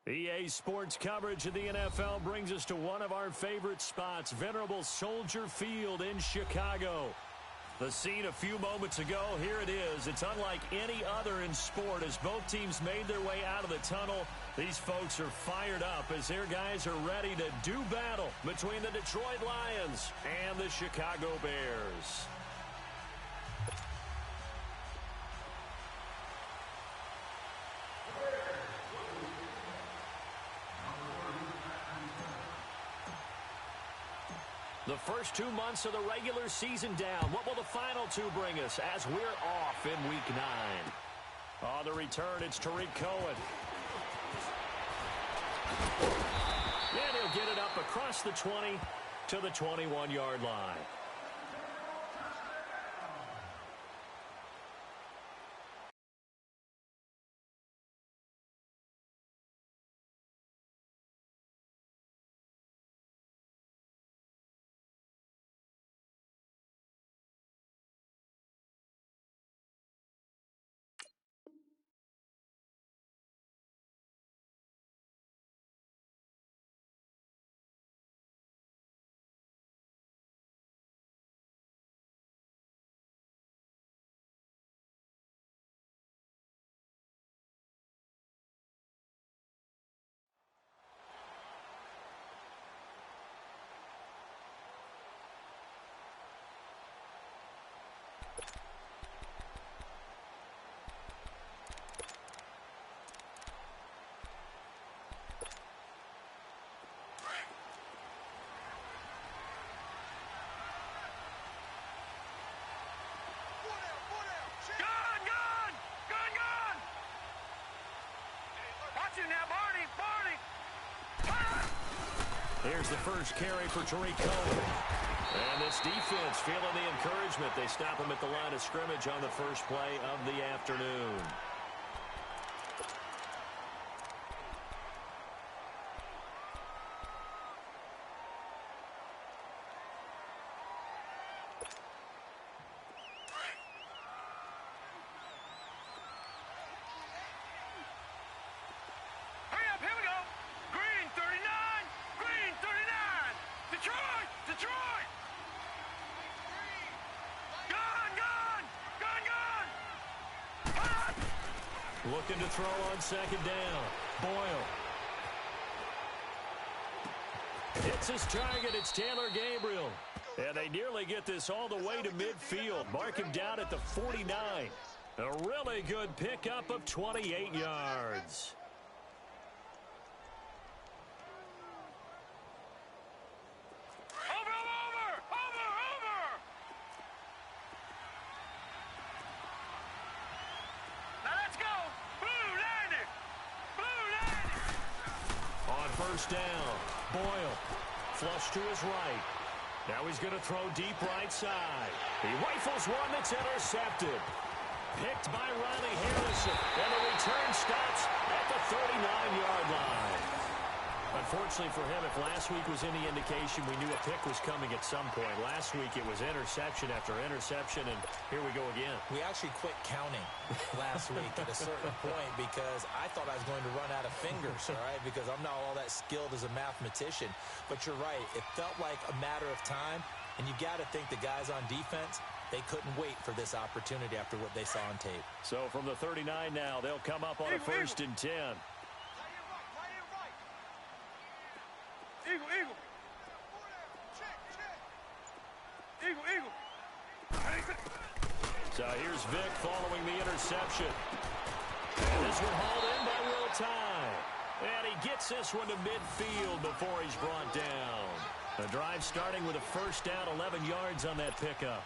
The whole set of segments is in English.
EA Sports coverage of the NFL brings us to one of our favorite spots, venerable Soldier Field in Chicago. The scene a few moments ago, here it is. It's unlike any other in sport as both teams made their way out of the tunnel. These folks are fired up as their guys are ready to do battle between the Detroit Lions and the Chicago Bears. The first 2 months of the regular season down. What will the final two bring us as we're off in Week 9? On the return, it's Tariq Cohen. And he'll get it up across the 20 to the 21-yard line. Here's the first carry for Tariq Cohen. And this defense feeling the encouragement. They stop him at the line of scrimmage on the first play of the afternoon. Looking to throw on second down. Boyle. It's his target. It's Taylor Gabriel. And they nearly get this all the way to midfield. Mark him down at the 49. A really good pickup of 28 yards. First down. Boyle. Flush to his right. Now he's going to throw deep right side. He rifles one that's intercepted. Picked by Riley Harrison. And the return stops at the 39-yard line. Unfortunately for him, if last week was any indication, we knew a pick was coming at some point. Last week it was interception after interception, and here we go again. We actually quit counting last week at a certain point because I thought I was going to run out of fingers, all right, because I'm not all that skilled as a mathematician. But you're right. It felt like a matter of time, and you got to think the guys on defense, they couldn't wait for this opportunity after what they saw on tape. So from the 39 now, they'll come up on a first and 10. Eagle. So here's Vic following the interception. And this one hauled in by Will Tye. And he gets this one to midfield before he's brought down. The drive starting with a first down, 11 yards on that pickup.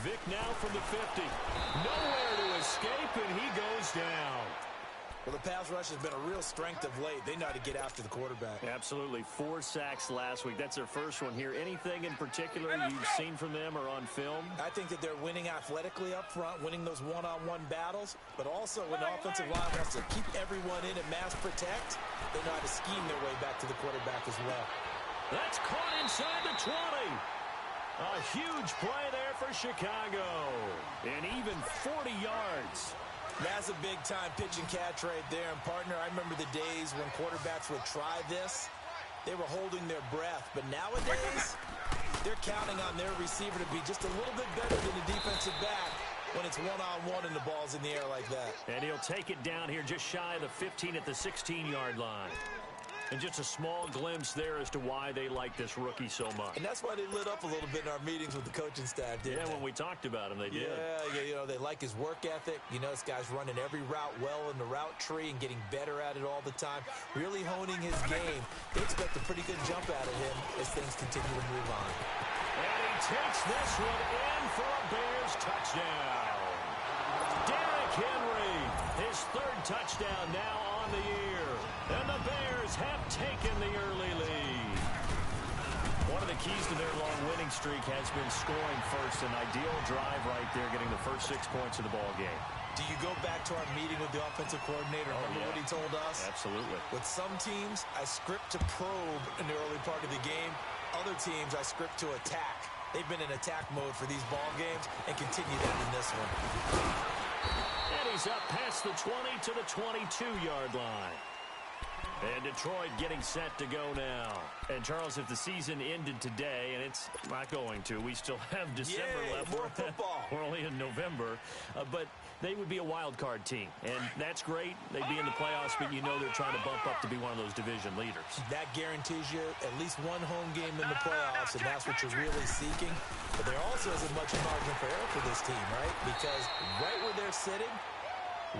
Vic now from the 50. Nowhere to escape, and he goes down. Well, the pass rush has been a real strength of late. They know how to get after the quarterback. Absolutely. 4 sacks last week. That's their first one here. Anything in particular you've seen from them or on film? I think that they're winning athletically up front, winning those one-on-one battles, but also when the offensive line wants to keep everyone in and mass protect, they know how to scheme their way back to the quarterback as well. That's caught inside the 20. A huge play there for Chicago. And even 40 yards. That's a big-time pitch and catch right there. And, partner, I remember the days when quarterbacks would try this. They were holding their breath. But nowadays, they're counting on their receiver to be just a little bit better than the defensive back when it's one-on-one and the ball's in the air like that. And he'll take it down here just shy of the 15 at the 16-yard line. And just a small glimpse there as to why they like this rookie so much. And that's why they lit up a little bit in our meetings with the coaching staff, didn't they? When we talked about him, they did. Yeah, you know, they like his work ethic. You know, this guy's running every route well in the route tree and getting better at it all the time, really honing his game. They expect a pretty good jump out of him as things continue to move on. And he takes this one in for a Bears touchdown. Derrick Henry, his 3rd touchdown now on the year. And the Bears have taken the early lead. One of the keys to their long winning streak has been scoring first. An ideal drive right there, getting the first 6 points of the ball game. Do you go back to our meeting with the offensive coordinator? Remember what he told us? Absolutely. With some teams, I script to probe in the early part of the game. Other teams, I script to attack. They've been in attack mode for these ball games and continue that in this one. And he's up past the 20 to the 22-yard line. And Detroit getting set to go now. And, Charles, if the season ended today, and it's not going to, we still have December left. More football. We're only in November. But they would be a wild card team. And that's great. They'd be in the playoffs, but you know they're trying to bump up to be one of those division leaders. That guarantees you at least one home game in the playoffs, and that's what you're really seeking. But there also isn't much margin for error for this team, right? Because right where they're sitting,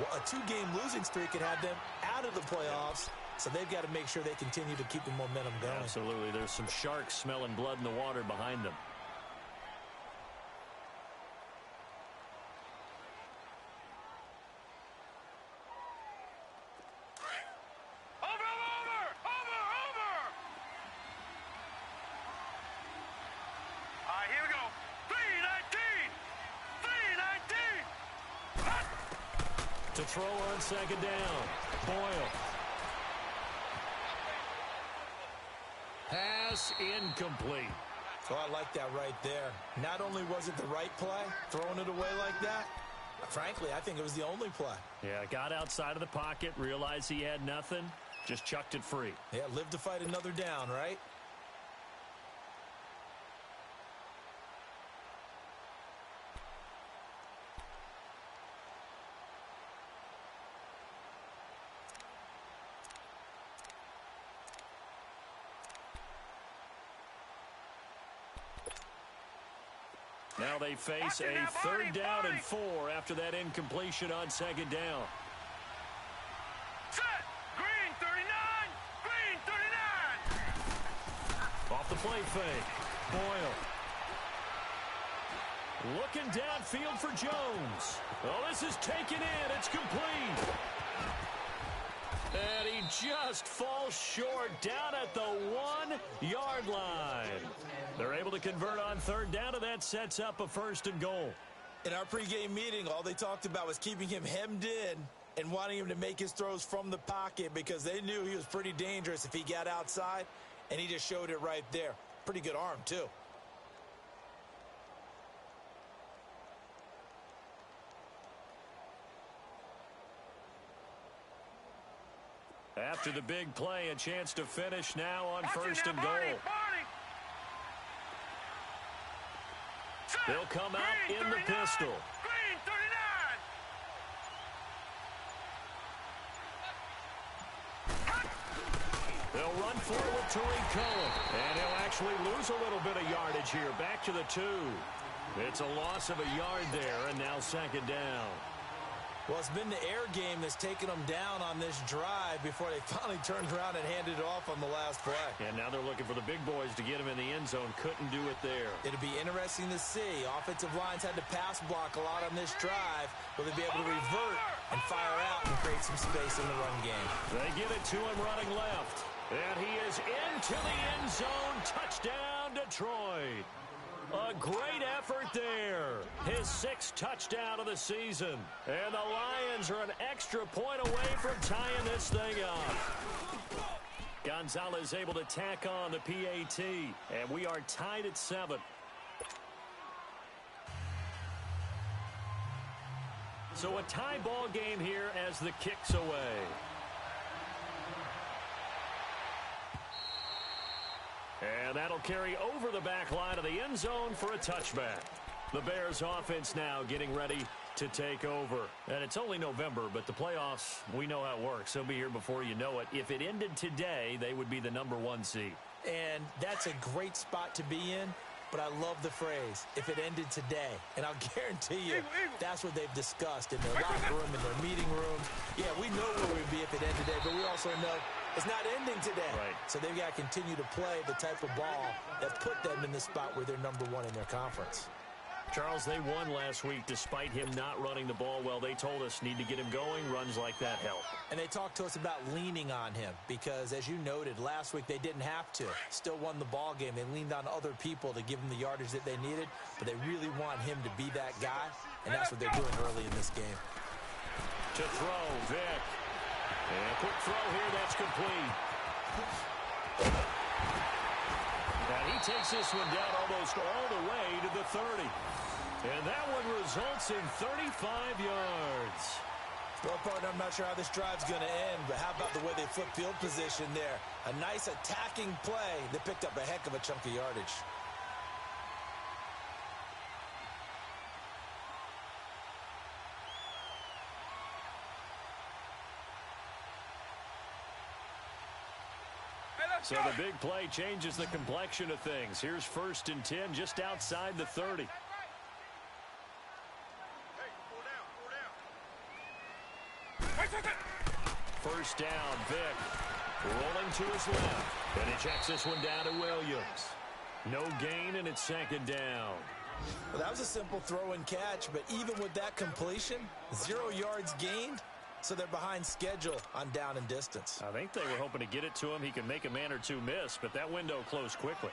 a 2-game losing streak could have them out of the playoffs. So they've got to make sure they continue to keep the momentum going. Absolutely. There's some sharks smelling blood in the water behind them. Over! All right, here we go. 3-19! To throw on second down. Boyle. Pass incomplete. Oh, I like that right there. Not only was it the right play, throwing it away like that, frankly, I think it was the only play. Yeah, got outside of the pocket, realized he had nothing, just chucked it free. Yeah, live to fight another down, right? Now they face a 3rd down and 4 after that incompletion on second down. Set! Green 39! Green 39! Off the play fake. Boyle. Looking downfield for Jones. Oh, this is taken in. It's complete. And he just falls short down at the 1-yard line. They're able to convert on 3rd down, and that sets up a 1st and goal. In our pregame meeting, all they talked about was keeping him hemmed in and wanting him to make his throws from the pocket because they knew he was pretty dangerous if he got outside, and he just showed it right there. Pretty good arm, too. After the big play, a chance to finish now on 1st and goal. They'll come out in the pistol. Green 39! They'll run forward to Cohen. And he'll actually lose a little bit of yardage here. Back to the 2. It's a loss of a yard there, and now 2nd down. Well, it's been the air game that's taken them down on this drive before they finally turned around and handed it off on the last play. And now they're looking for the big boys to get him in the end zone. Couldn't do it there. It'll be interesting to see. Offensive lines had to pass block a lot on this drive. Will they be able to revert and fire out and create some space in the run game? They give it to him running left. And he is into the end zone. Touchdown, Detroit. A great effort there. His 6th touchdown of the season. And the Lions are an extra point away from tying this thing up. Gonzalez able to tack on the PAT. And we are tied at 7. So a tie ball game here as the kick's away. And that'll carry over the back line of the end zone for a touchback. The Bears offense now getting ready to take over. And it's only November, but the playoffs, we know how it works. They'll be here before you know it. If it ended today, they would be the #1 seed. And that's a great spot to be in. But I love the phrase, if it ended today. And I'll guarantee you, that's what they've discussed in their locker room, in their meeting rooms. Yeah, we know where we'd be if it ended today, but we also know it's not ending today. Right. So they've got to continue to play the type of ball that put them in the spot where they're #1 in their conference. Charles, they won last week despite him not running the ball well. They told us need to get him going. Runs like that help. And they talked to us about leaning on him because, as you noted, last week they didn't have to. Still won the ball game. They leaned on other people to give them the yardage that they needed, but they really want him to be that guy, and that's what they're doing early in this game. To throw, Vic. And a quick throw here, that's complete. And he takes this one down almost all the way to the 30. And that one results in 35 yards. Well, partner, I'm not sure how this drive's going to end, but how about the way they flip field position there? A nice attacking play that picked up a heck of a chunk of yardage. So the big play changes the complexion of things. Here's 1st and 10 just outside the 30. First down, Vic. Rolling to his left. And he checks this one down to Williams. No gain, and it's 2nd down. Well, that was a simple throw and catch, but even with that completion, 0 yards gained, so they're behind schedule on down and distance. I think they were hoping to get it to him. He could make a man or two miss, but that window closed quickly.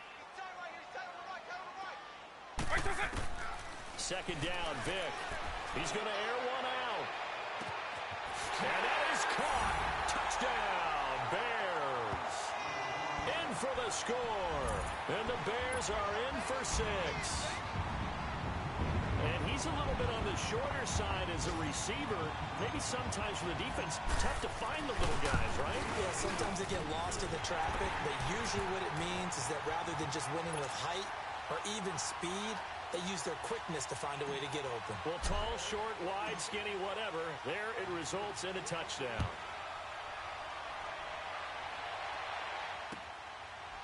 2nd down, Vic. He's going to air one out. And that is caught. Touchdown, Bears. In for the score. And the Bears are in for 6. And he's a little bit on the shorter side as a receiver. Maybe sometimes for the defense, tough to find the little guys, right? Yeah, sometimes they get lost in the traffic, but usually what it means is that rather than just winning with height or even speed, they use their quickness to find a way to get open. Well, tall, short, wide, skinny, whatever. There it results in a touchdown.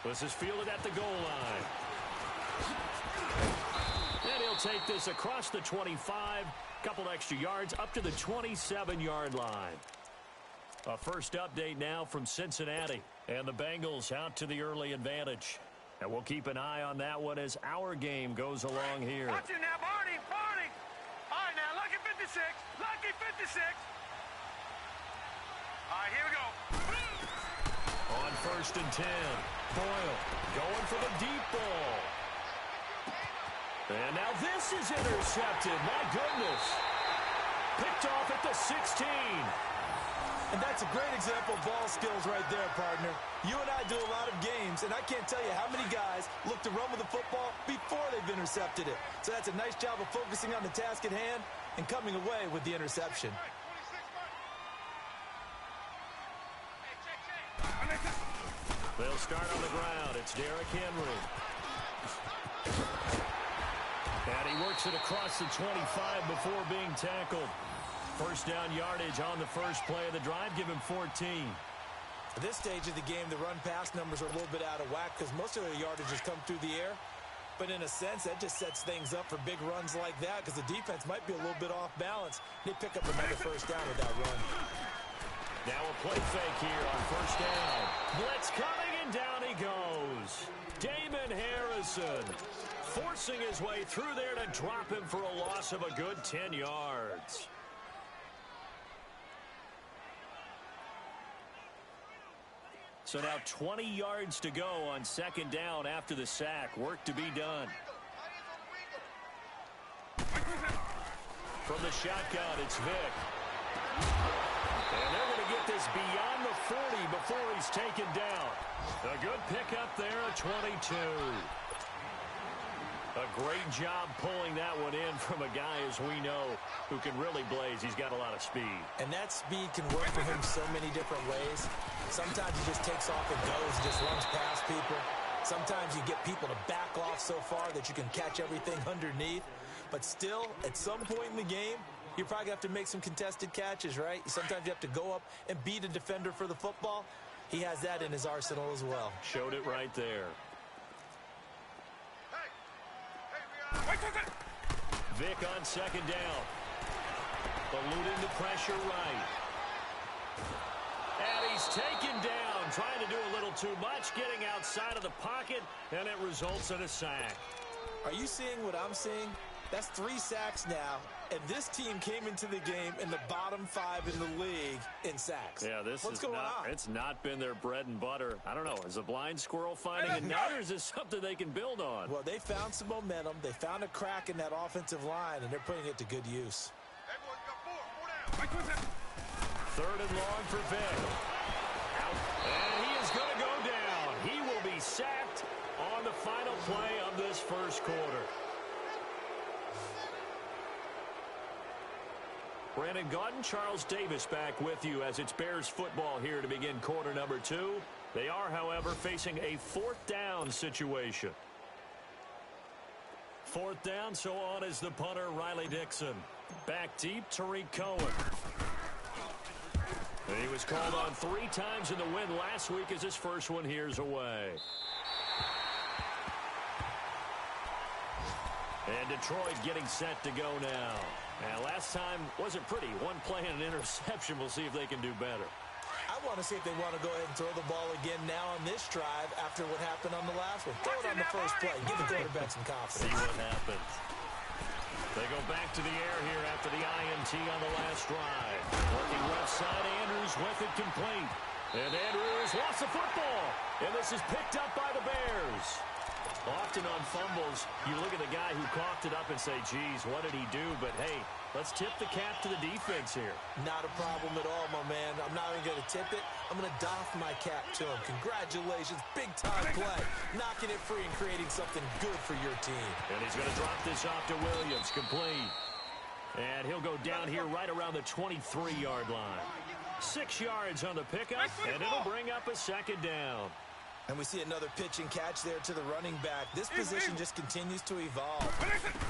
This is fielded at the goal line. And he'll take this across the 25. Couple extra yards up to the 27-yard line. A first update now from Cincinnati. And the Bengals out to the early advantage. And we'll keep an eye on that one as our game goes along here. Watch it now, Barney, Barney. All right, now, lucky 56, lucky 56. All right, here we go. On 1st and 10, Boyle going for the deep ball. And now this is intercepted. My goodness. Picked off at the 16. And that's a great example of ball skills right there, partner. You and I do a lot of games, and I can't tell you how many guys look to run with the football before they've intercepted it. So that's a nice job of focusing on the task at hand and coming away with the interception. They'll start on the ground. It's Derrick Henry. And he works it across the 25 before being tackled. First down yardage on the first play of the drive. Give him 14. At this stage of the game, the run-pass numbers are a little bit out of whack because most of their yardage has come through the air. But in a sense, that just sets things up for big runs like that because the defense might be a little bit off balance. They pick up another first down with that run. Now a play fake here on first down. Blitz coming, and down he goes. Damon Harrison forcing his way through there to drop him for a loss of a good 10 yards. So now 20 yards to go on second down after the sack. Work to be done. From the shotgun, it's Vick. And they're going to get this beyond the 40 before he's taken down. A good pickup there at 22. A great job pulling that one in from a guy, as we know, who can really blaze. He's got a lot of speed. And that speed can work for him so many different ways. Sometimes he just takes off and goes, just runs past people. Sometimes you get people to back off so far that you can catch everything underneath. But still, at some point in the game, you're probably going to have to make some contested catches, right? Sometimes you have to go up and beat a defender for the football. He has that in his arsenal as well. Showed it right there. Vick on second down. Eluding the pressure right. And he's taken down, trying to do a little too much, getting outside of the pocket, and it results in a sack. Are you seeing what I'm seeing? That's 3 sacks now, and this team came into the game in the bottom 5 in the league in sacks. Yeah, What's going on? It's not been their bread and butter. I don't know. Is a blind squirrel finding a nut, or is this something they can build on? Well, they found some momentum. They found a crack in that offensive line, and they're putting it to good use. Third and long for Vick. And he is going to go down. He will be sacked on the final play of this first quarter. Brandon Gaudin, Charles Davis back with you as it's Bears football here to begin quarter number 2. They are, however, facing a 4th down situation. 4th down, so on is the punter, Riley Dixon. Back deep, Tariq Cohen. And he was called on 3 times in the win last week as his first one here's away. And Detroit getting set to go now. And last time wasn't pretty. 1 play and an interception. We'll see if they can do better. I want to see if they want to go ahead and throw the ball again now on this drive after what happened on the last one. Throw it on the first play. Give the quarterback some confidence. See what happens. They go back to the air here after the INT on the last drive. Working left side, Andrews with it complete. And Andrews lost the football. And this is picked up by the Bears. Often on fumbles, you look at the guy who coughed it up and say, geez, what did he do? But, hey, let's tip the cap to the defense here. Not a problem at all, my man. I'm not even going to tip it. I'm going to doff my cap to him. Congratulations. Big-time play. Knocking it free and creating something good for your team. And he's going to drop this off to Williams. Complete. And he'll go down here right around the 23-yard line. 6 yards on the pickup, and it'll bring up a second down. And we see another pitch and catch there to the running back. This position just continues to evolve.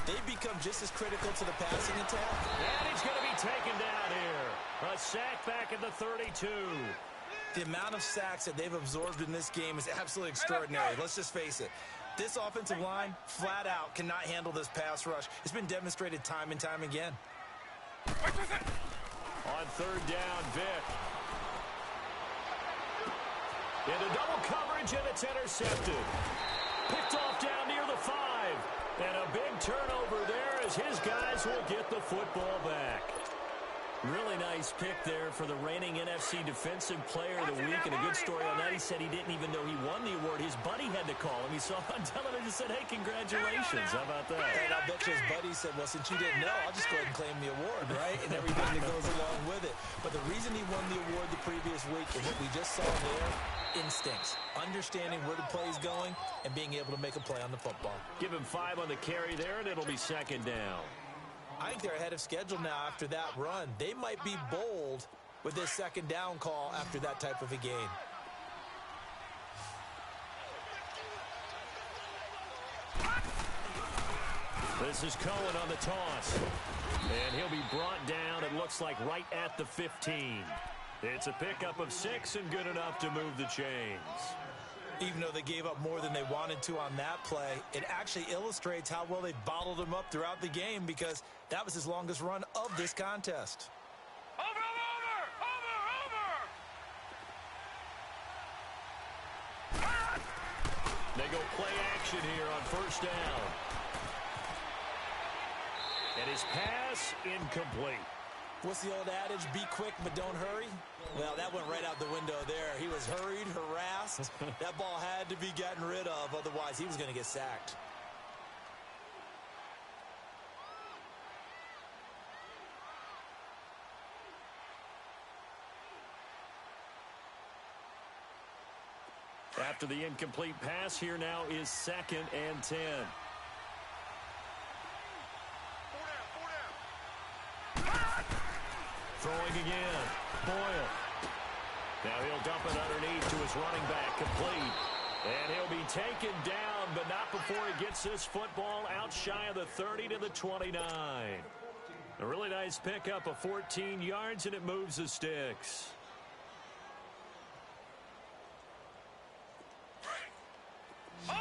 They become just as critical to the passing attack. And he's going to be taken down here. A sack back at the 32. The amount of sacks that they've absorbed in this game is absolutely extraordinary. Let's just face it. This offensive line, flat out, cannot handle this pass rush. It's been demonstrated time and time again. On third down, Vick. Into double coverage, and it's intercepted. Picked off down near the 5. And a big turnover there as his guys will get the football back. Really nice pick there for the reigning NFC Defensive Player of the Week. And a good story on that. He said he didn't even know he won the award. His buddy had to call him. He saw him on television and said, hey, congratulations. How about that? And I bet you his buddy said, well, since you didn't know, I'll just go ahead and claim the award, right? And everything that goes along with it. But the reason he won the award the previous week and what we just saw there, instincts, understanding where the play is going, and being able to make a play on the football. Give him 5 on the carry there, and it'll be second down. I think they're ahead of schedule now after that run. They might be bold with this second down call after that type of a game. This is Cohen on the toss. And he'll be brought down, it looks like, right at the 15. It's a pickup of 6 and good enough to move the chains. Even though they gave up more than they wanted to on that play, it actually illustrates how well they bottled him up throughout the game because that was his longest run of this contest. Over! They go play action here on first down. And his pass incomplete. What's the old adage? Be quick, but don't hurry. Well, that went right out the window there. He was hurried, harassed. That ball had to be gotten rid of. Otherwise, he was going to get sacked. After the incomplete pass, here now is 2nd and 10. Throwing again. Boyle. Now he'll dump it underneath to his running back. Complete. And he'll be taken down, but not before he gets this football out shy of the 30 to the 29. A really nice pickup of 14 yards, and it moves the sticks. Over!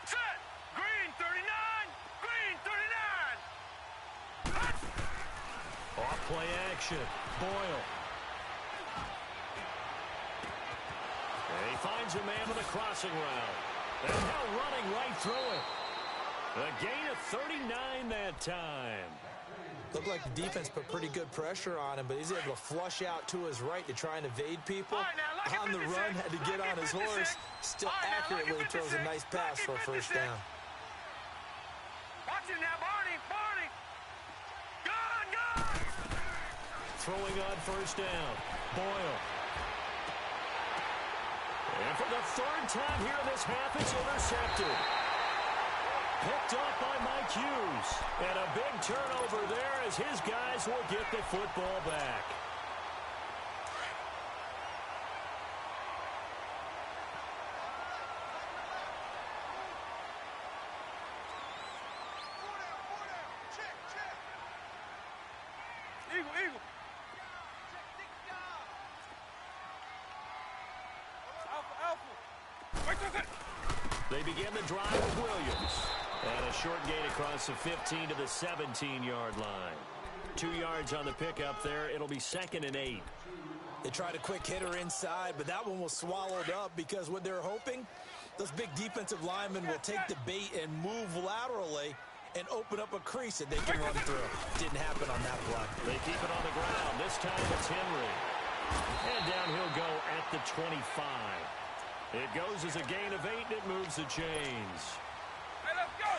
Set! Green 39! Green 39! Off play action. Boyle. And he finds a man with a crossing route. And now running right through it. A gain of 39 that time. Looked like the defense put pretty good pressure on him, but he's able to flush out to his right to try and evade people. On the run, had to get on his horse. Still accurately throws a nice pass for a first down. Watch him now, Barney! Gone! Throwing on first down. Boyle. And for the 3rd time here in this half, it's intercepted. Picked up by Mike Hughes. And a big turnover there as his guys will get the football back. Eagle! Alpha! They begin the drive with Williams. And a short gain across the 15 to the 17-yard line. 2 yards on the pickup there. It'll be 2nd and 8. They tried a quick hitter inside, but that one was swallowed up because what they're hoping, those big defensive linemen will take the bait and move laterally and open up a crease that they can run through. Didn't happen on that play. They keep it on the ground. This time it's Henry. And down he'll go at the 25. It goes as a gain of 8, and it moves the chains.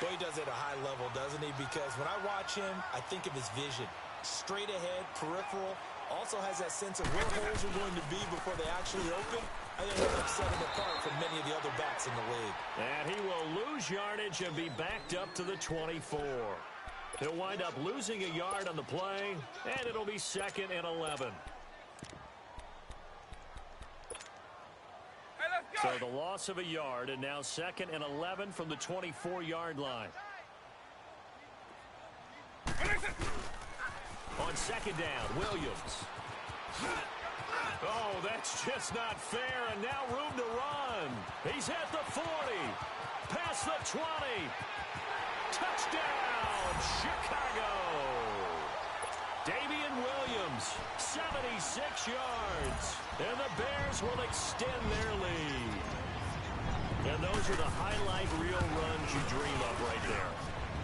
Well, he does it at a high level, doesn't he? Because when I watch him, I think of his vision. Straight ahead, peripheral. Also has that sense of where holes are going to be before they actually open. I think he'll set him apart from many of the other backs in the league. And he will lose yardage and be backed up to the 24. He'll wind up losing a yard on the play, and it'll be 2nd and 11. So the loss of a yard, and now 2nd and 11 from the 24-yard line. On 2nd down, Williams. Oh, that's just not fair, and now room to run. He's at the 40, past the 20. Touchdown, Chicago. Damian Williams, 76 yards. And the Bears will extend their lead. And those are the highlight reel runs you dream of right there.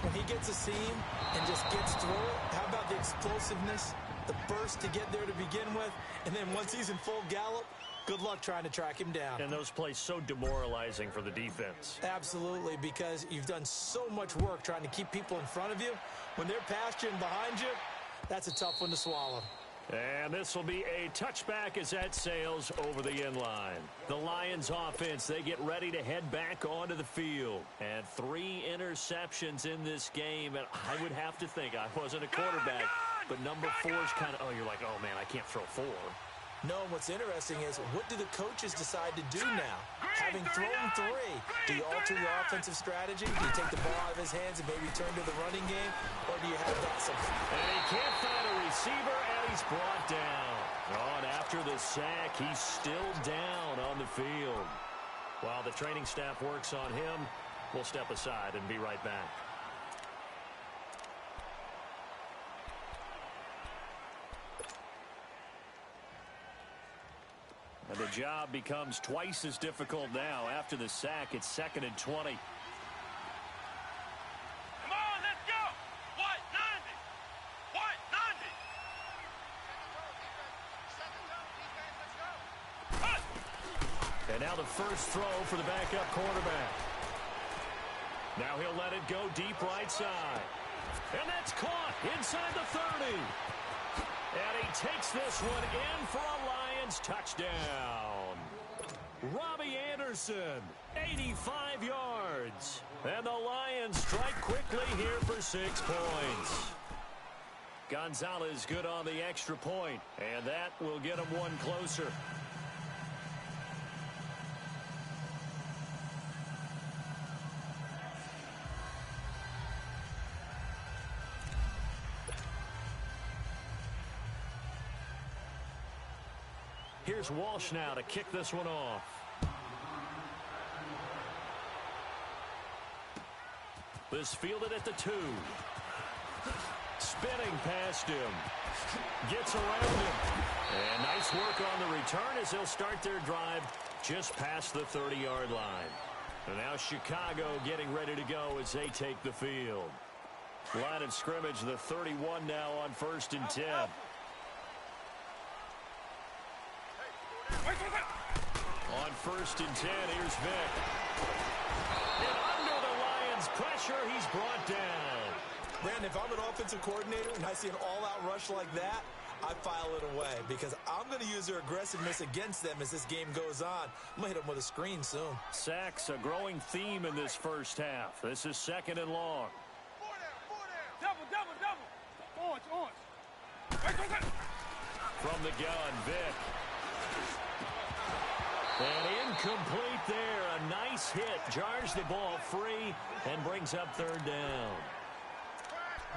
When he gets a seam and just gets through it, how about the explosiveness, the burst to get there to begin with, and then once he's in full gallop, good luck trying to track him down. And those plays so demoralizing for the defense. Absolutely, because you've done so much work trying to keep people in front of you. When they're past you and behind you, that's a tough one to swallow. And this will be a touchback as that sails over the end line. The Lions offense, they get ready to head back onto the field. And 3 interceptions in this game. And I would have to think, I wasn't a quarterback, but number 4 is kind of, oh, you're like, oh, man, I can't throw 4. No, and what's interesting is, what do the coaches decide to do now? Having thrown 3, do you alter your offensive strategy? Do you take the ball out of his hands and maybe turn to the running game? Or do you have that some... And he can't find a receiver, and he's brought down. Oh, sack. He's still down on the field. While the training staff works on him, we'll step aside and be right back. And the job becomes twice as difficult now. After the sack, it's 2nd and 20. Come on, let's go. White 90. White 90. And now the first throw for the backup quarterback. Now he'll let it go deep right side. And that's caught inside the 30. And he takes this one in for a Lions touchdown. Robbie Anderson, 85 yards. And the Lions strike quickly here for 6 points. Gonzalez good on the extra point, and that will get him one closer. Here's Walsh now to kick this one off. This fielded at the 2. Spinning past him. Gets around him. And nice work on the return as they'll start their drive just past the 30-yard line. And now Chicago getting ready to go as they take the field. Line of scrimmage, the 31 now on 1st and 10. On 1st and 10, here's Vic. And under the Lions' pressure, he's brought down. Brandon, if I'm an offensive coordinator and I see an all-out rush like that, I file it away because I'm going to use their aggressiveness against them as this game goes on. I'm going to hit them with a screen soon. Sacks, a growing theme in this first half. This is 2nd and long. Double, double, double. Orange. From the gun, Vic. And incomplete there. A nice hit. Jars the ball free and brings up 3rd down.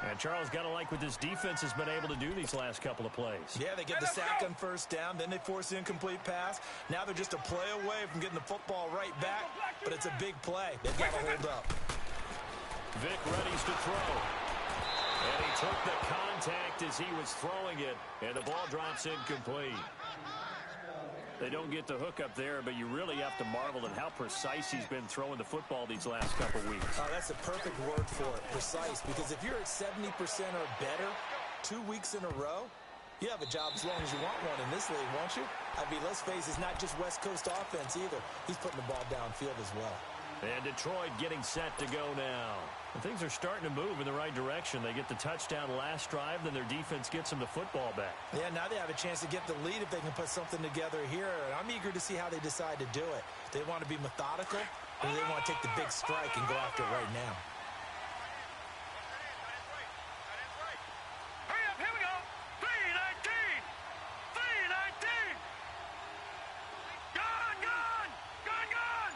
And Charles, got to like what this defense has been able to do these last couple of plays. Yeah, they get the sack on 1st down, then they force the incomplete pass. Now they're just a play away from getting the football right back, but it's a big play. They've got to hold up. Vic readies to throw. And he took the contact as he was throwing it, and the ball drops incomplete. They don't get the hook up there, but you really have to marvel at how precise he's been throwing the football these last couple weeks. Oh, that's the perfect word for it, precise, because if you're at 70% or better 2 weeks in a row, you have a job as long as you want one in this league, won't you? I mean, let's face it, it's not just West Coast offense either. He's putting the ball downfield as well. And Detroit getting set to go now. And things are starting to move in the right direction. They get the touchdown last drive, then their defense gets them the football back. Yeah, now they have a chance to get the lead if they can put something together here. And I'm eager to see how they decide to do it. They want to be methodical, or they want to take the big strike and go after it right now. Hurry up, here we go. 3-19. 3-19. Gone, gone. Gone, gone.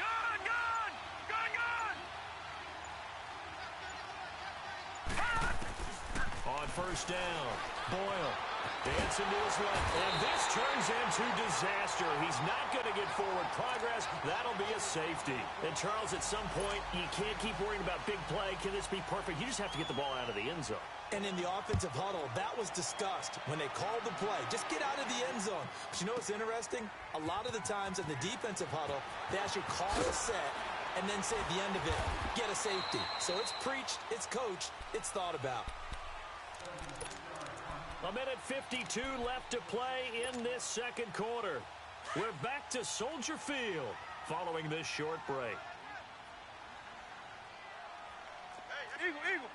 Gone, gone. Gone, gone. On 1st down, Boyle dancing to his left, and this turns into disaster. He's not going to get forward progress. That'll be a safety. And Charles, at some point, you can't keep worrying about big play. Can this be perfect? You just have to get the ball out of the end zone. And in the offensive huddle, that was discussed when they called the play. Just get out of the end zone. But you know what's interesting? A lot of the times in the defensive huddle, they actually call a set and then say at the end of it, get a safety. So it's preached, it's coached, it's thought about. A minute 52 left to play in this 2nd quarter. We're back to Soldier Field following this short break. Hey, Eagle.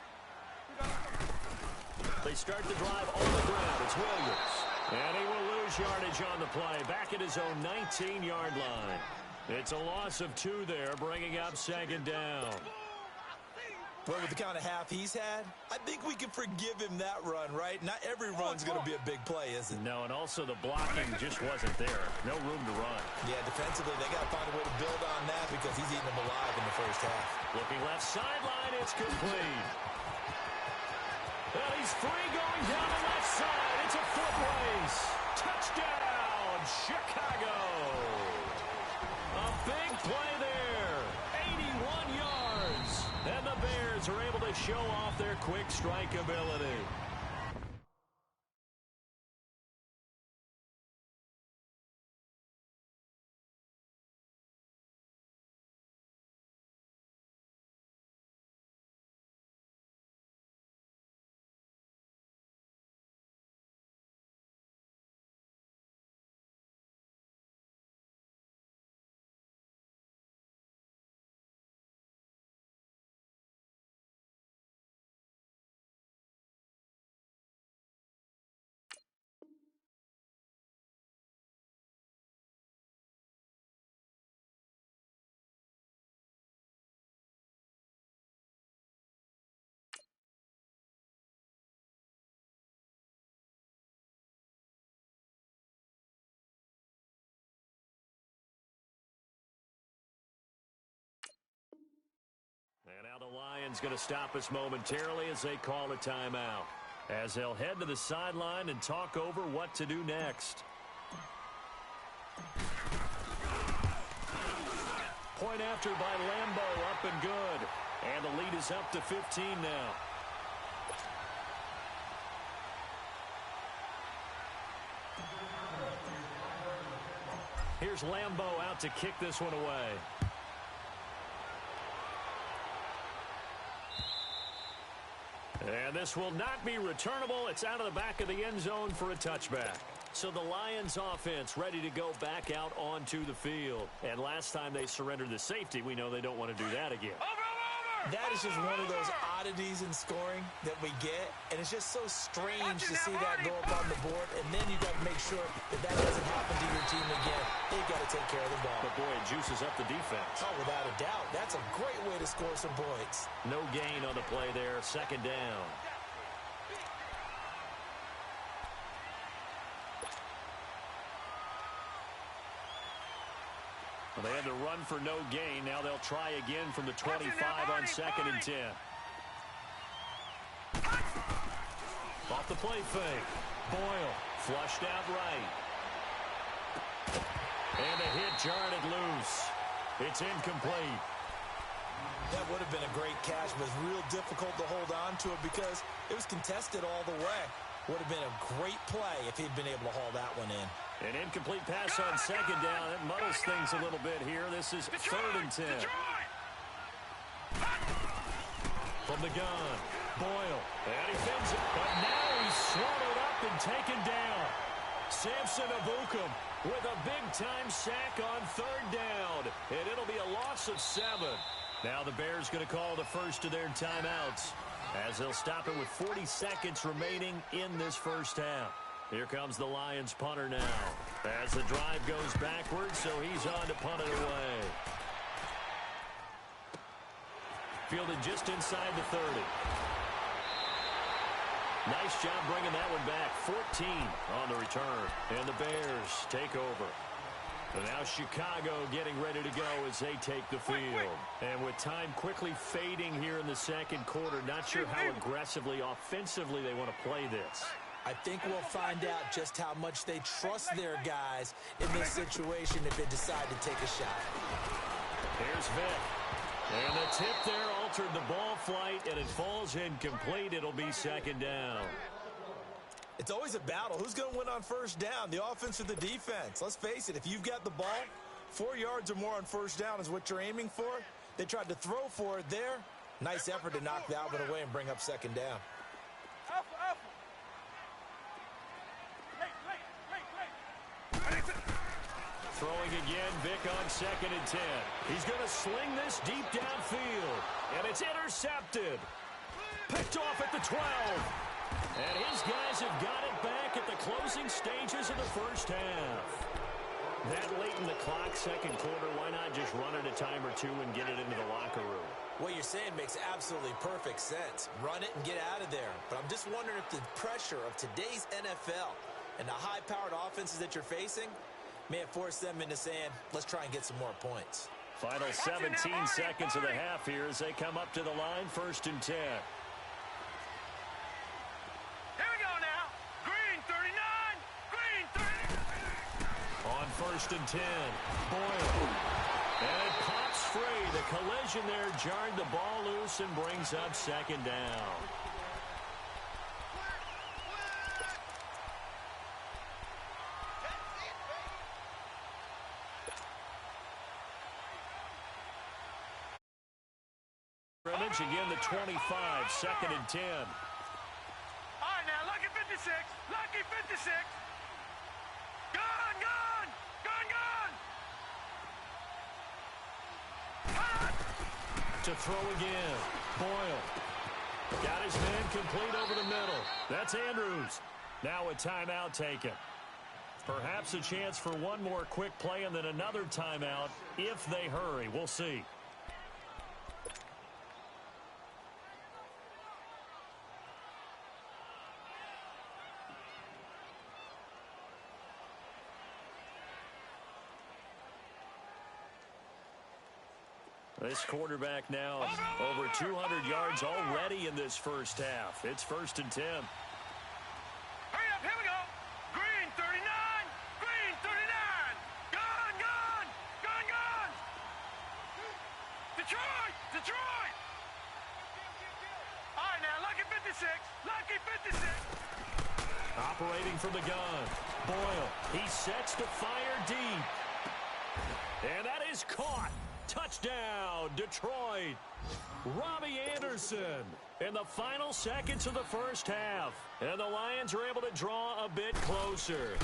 They start the drive on the ground. It's Williams. And he will lose yardage on the play. Back at his own 19-yard line. It's a loss of 2 there, bringing up 2nd down. Well, with the kind of half he's had, I think we can forgive him that run, right? Not every run's going to be a big play, is it? No, and also the blocking just wasn't there. No room to run. Yeah, defensively, they got to find a way to build on that because he's eating them alive in the first half. Looking left sideline, it's complete. Well, he's free going down the left side. It's a foot race. Touchdown, Chicago. A big play there. 81 yards. And the Bears are able to show off their quick strike ability. And now the Lions going to stop us momentarily as they call a timeout, as they'll head to the sideline and talk over what to do next. Point after by Lambeau, up and good. And the lead is up to 15 now. Here's Lambeau out to kick this one away. And this will not be returnable. It's out of the back of the end zone for a touchback. So the Lions offense ready to go back out onto the field. And last time they surrendered the safety, we know they don't want to do that again. That is just one of those oddities in scoring that we get, and it's just so strange to see that go up on the board, and then you got to make sure that that doesn't happen to your team again. They've got to take care of the ball. But, boy, it juices up the defense. Oh, without a doubt. That's a great way to score some points. No gain on the play there. Second down. Well, they had to run for no gain. Now they'll try again from the 25 on second and 10. Off the play fake. Boyle flushed out right. And the hit jarred it loose. It's incomplete. That would have been a great catch, but it's real difficult to hold on to it because it was contested all the way. Would have been a great play if he'd been able to haul that one in. An incomplete pass on second down. It muddles things a little bit here. This is third and 10. From the gun, Boyle. And he fins it. But now he's swallowed up and taken down. Samson Ebukam with a big-time sack on third down. And it'll be a loss of 7. Now the Bears going to call the first of their timeouts, as they'll stop it with 40 seconds remaining in this first half. Here comes the Lions punter now, as the drive goes backwards, so he's on to punt it away. Fielded just inside the 30. Nice job bringing that one back. 14 on the return, and the Bears take over. And now Chicago getting ready to go as they take the field. And with time quickly fading here in the second quarter, not sure how aggressively, offensively they want to play this. I think we'll find out just how much they trust their guys in this situation if they decide to take a shot. Here's Vick. And the tip there altered the ball flight, and it falls incomplete. It'll be second down. It's always a battle. Who's going to win on first down, the offense or the defense? Let's face it, if you've got the ball, 4 yards or more on first down is what you're aiming for. They tried to throw for it there. Nice effort to knock that one away and bring up second down. Throwing again, Vick on second and 10. He's going to sling this deep downfield, and it's intercepted. Picked off at the 12. And his guys have got it back at the closing stages of the first half. That late in the clock, second quarter, why not just run it a time or two and get it into the locker room? What you're saying makes absolutely perfect sense. Run it and get out of there. But I'm just wondering if the pressure of today's NFL and the high-powered offenses that you're facing may have forced them into saying, let's try and get some more points. Final 17 seconds of the half here as they come up to the line, first and 10. first and 10. Boyle. And it pops free. The collision there jarred the ball loose and brings up second down. Again, the 25, second and 10. All right, now, lucky 56. Lucky 56. Gun, gun, gun, gun. To throw again. Boyle. Got his man complete over the middle. That's Andrews. Now a timeout taken. Perhaps a chance for one more quick play and then another timeout if they hurry. We'll see. This quarterback now over 200 yards already in this first half. It's first and 10. Hurry up, here we go. Green 39. Green 39. Gun, gun, gun, gun. Detroit, Detroit. All right, now, lucky 56. Lucky 56. Operating from the gun. Boyle. He sets to fire deep. And that is caught. Touchdown, Detroit. Robbie Anderson in the final seconds of the first half. And the Lions are able to draw a bit closer.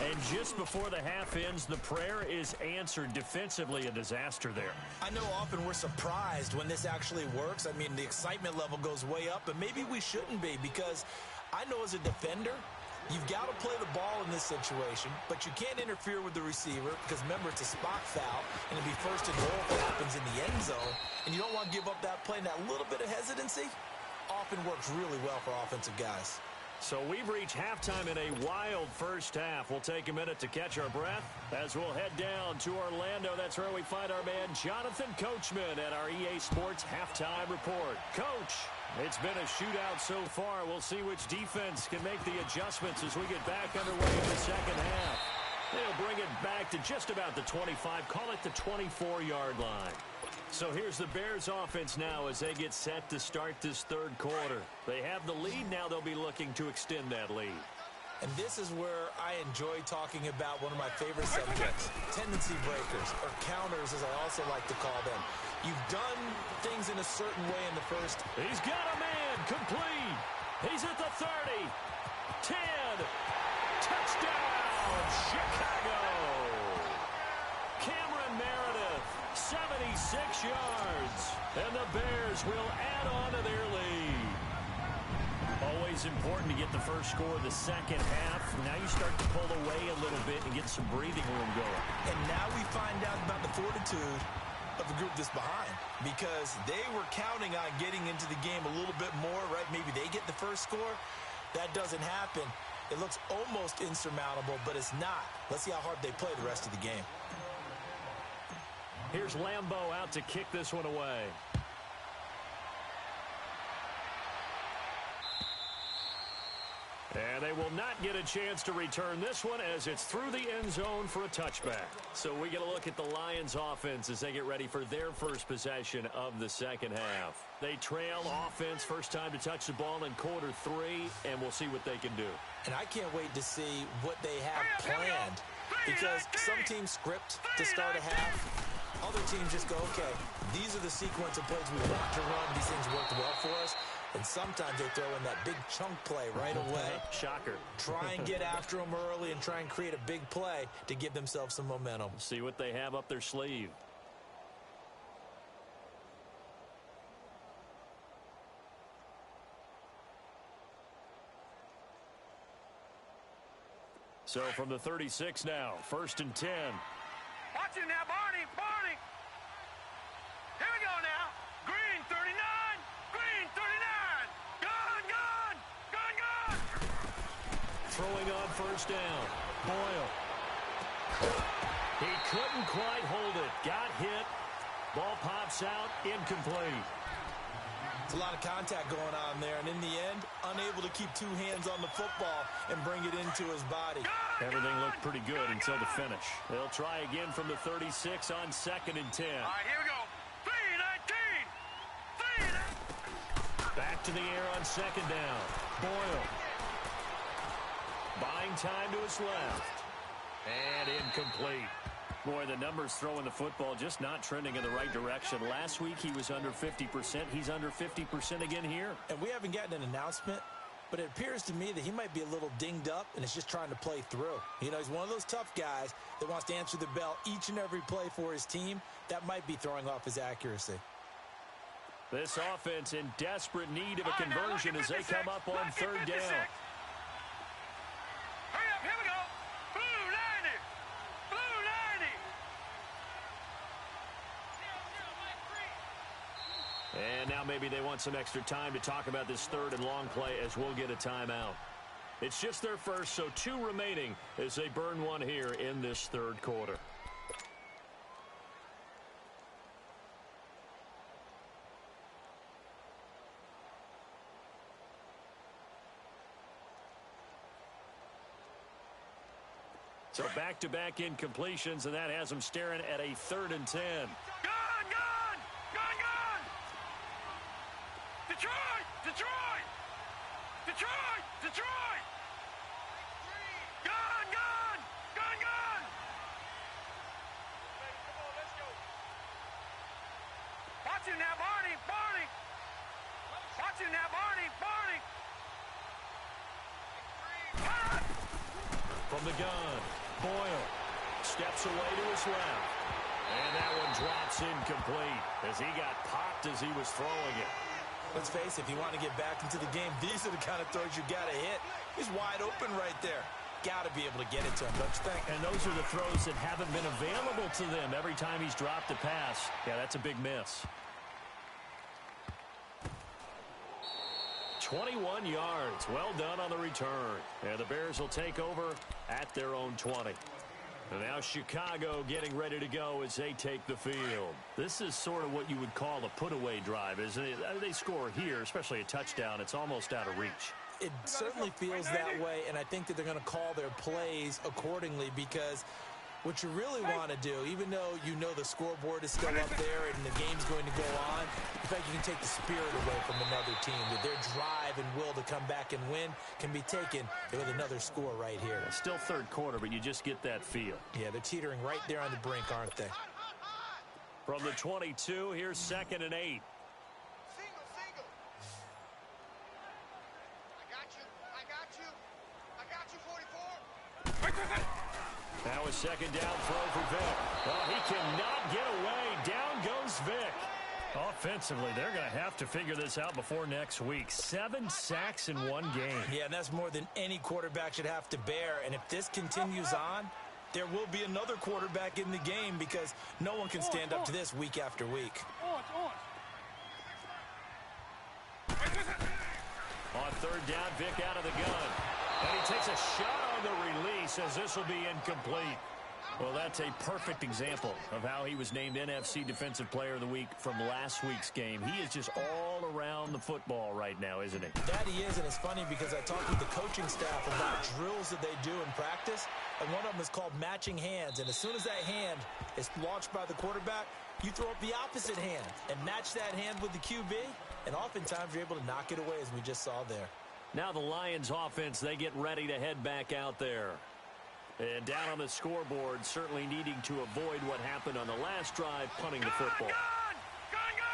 And just before the half ends, the prayer is answered. Defensively, a disaster there. I know often we're surprised when this actually works. I mean, the excitement level goes way up, but maybe we shouldn't be because I know as a defender, you've got to play the ball in this situation, but you can't interfere with the receiver because, remember, it's a spot foul, and it'll be first and goal if it happens in the end zone, and you don't want to give up that play. And that little bit of hesitancy often works really well for offensive guys. So we've reached halftime in a wild first half. We'll take a minute to catch our breath as we'll head down to Orlando. That's where we find our man Jonathan Coachman at our EA Sports Halftime Report. Coach, it's been a shootout so far. We'll see which defense can make the adjustments as we get back underway in the second half. They'll bring it back to just about the 25, call it the 24-yard line. So here's the Bears offense now as they get set to start this third quarter. They have the lead. Now they'll be looking to extend that lead. And this is where I enjoy talking about one of my favorite subjects, tendency breakers, or counters as I also like to call them. You've done things in a certain way in the first. He's got a man complete. He's at the 30. 10. Touchdown, Chicago. Cameron Meredith, 76 yards. And the Bears will add on to their lead. Always important to get the first score of the second half. Now you start to pull away a little bit and get some breathing room going. And now we find out about the fortitude of the group that's behind, because they were counting on getting into the game a little bit more, right? Maybe they get the first score. That doesn't happen. It looks almost insurmountable, but it's not. Let's see how hard they play the rest of the game. Here's Lambeau out to kick this one away. And they will not get a chance to return this one as it's through the end zone for a touchback. So we get a look at the Lions offense as they get ready for their first possession of the second half. They trail offense, first time to touch the ball in quarter 3, and we'll see what they can do. And I can't wait to see what they have planned, because some teams script to start a half. Other teams just go, okay, these are the sequence of plays we want to run. These things worked well for us. And sometimes they throw in that big chunk play right away. Shocker. Try and get after them early and try and create a big play to give themselves some momentum. See what they have up their sleeve. So from the 36 now, first and 10. Watch it now, Barney, Barney. Here we go now. Green 39, Green 39. Gun, gun, gun, gun. Throwing on first down. Boyle. He couldn't quite hold it. Got hit. Ball pops out. Incomplete. A lot of contact going on there, and in the end, unable to keep two hands on the football and bring it into his body. Everything looked pretty good until the finish. They'll try again from the 36 on 2nd and 10. All right, here we go. 3-19. Back to the air on 2nd down. Boyle. Buying time to his left. And incomplete. Boy, the numbers throwing the football just not trending in the right direction. Last week he was under 50%. He's under 50% again here. And we haven't gotten an announcement, but it appears to me that he might be a little dinged up and is just trying to play through. You know, he's one of those tough guys that wants to answer the bell each and every play for his team. That might be throwing off his accuracy. This offense in desperate need of a conversion as they come up on 3rd down. Hurry up, here we go. Blue 90. Blue 90. And now maybe they want some extra time to talk about this 3rd and long play as we'll get a timeout. It's just their first, so 2 remaining as they burn one here in this 3rd quarter. So back-to-back incompletions, and that has them staring at a 3rd and 10. Gone! Detroit! Detroit! Gone! Come on, let's go. Watch him now, Barney! Watch him now, Barney! From the gun, Boyle steps away to his left. And that one drops incomplete as he got popped as he was throwing it. Let's face it, if you want to get back into the game, these are the kind of throws you got to hit. He's wide open right there. Got to be able to get it to him, don't you think? And those are the throws that haven't been available to them every time he's dropped a pass. Yeah, that's a big miss. 21 yards. Well done on the return. And the Bears will take over at their own 20. And now Chicago getting ready to go as they take the field. This is sort of what you would call a put-away drive, isn't it? They score here, especially a touchdown. It's almost out of reach. It certainly feels that way, and I think that they're going to call their plays accordingly because what you really want to do, even though you know the scoreboard is still up there and the game's going to go on, in fact, you can take the spirit away from another team. That their drive and will to come back and win can be taken with another score right here. It's still 3rd quarter, but you just get that feel. Yeah, they're teetering right there on the brink, aren't they? From the 22, here's 2nd and 8. Single. I got you, 44. Now a 2nd down throw for Vick. Oh, he cannot get away. Down goes Vick. Offensively, they're going to have to figure this out before next week. 7 sacks in one game. Yeah, and that's more than any quarterback should have to bear. And if this continues on, there will be another quarterback in the game because no one can stand up to this week after week. On 3rd down, Vick out of the gun. And he takes a shot on the release as this will be incomplete. Well, that's a perfect example of how he was named NFC Defensive Player of the Week from last week's game. He is just all around the football right now, isn't he? That he is, and it's funny because I talked with the coaching staff about drills that they do in practice, and one of them is called matching hands. And as soon as that hand is launched by the quarterback, you throw up the opposite hand and match that hand with the QB, and oftentimes you're able to knock it away as we just saw there. Now the Lions offense, they get ready to head back out there. And down on the scoreboard, certainly needing to avoid what happened on the last drive, punting the football.